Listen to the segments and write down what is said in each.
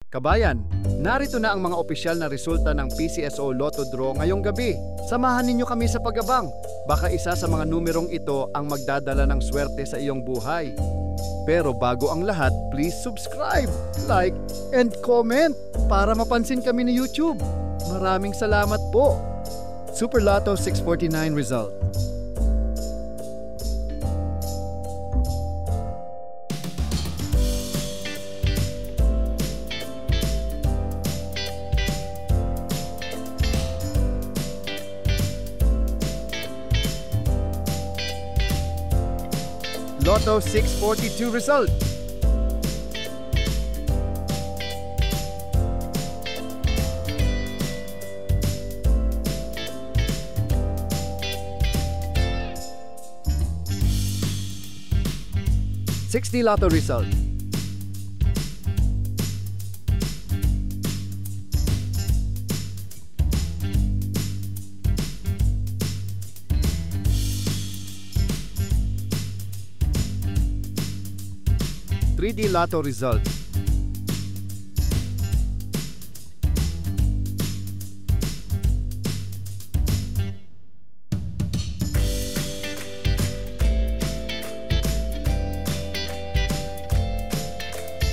Kabayan, narito na ang mga opisyal na resulta ng PCSO Lotto Draw ngayong gabi. Samahan ninyo kami sa pag-abang. Baka isa sa mga numerong ito ang magdadala ng swerte sa iyong buhay. Pero bago ang lahat, please subscribe, like, and comment para mapansin kami ni YouTube. Maraming salamat po. Super Lotto 649 result. Lotto 642 result. $60 Lotto result. $3D Lotto result.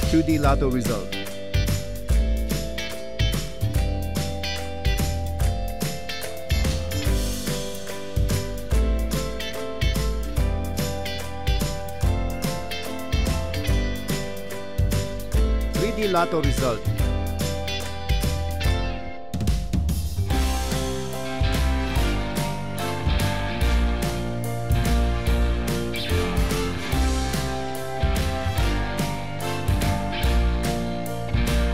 $2D Lotto result. $3D Lotto result.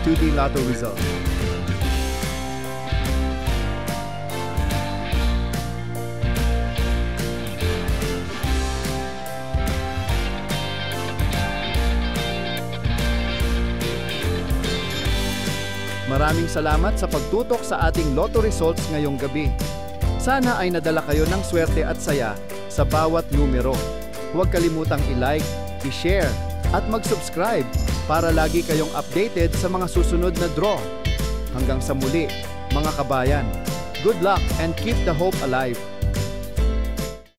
$2D Lotto result. Maraming salamat sa pagtutok sa ating Lotto results ngayong gabi. Sana ay nadala kayo ng swerte at saya sa bawat numero. Huwag kalimutang i-like, i-share, at mag-subscribe para lagi kayong updated sa mga susunod na draw. Hanggang sa muli, mga kabayan. Good luck and keep the hope alive.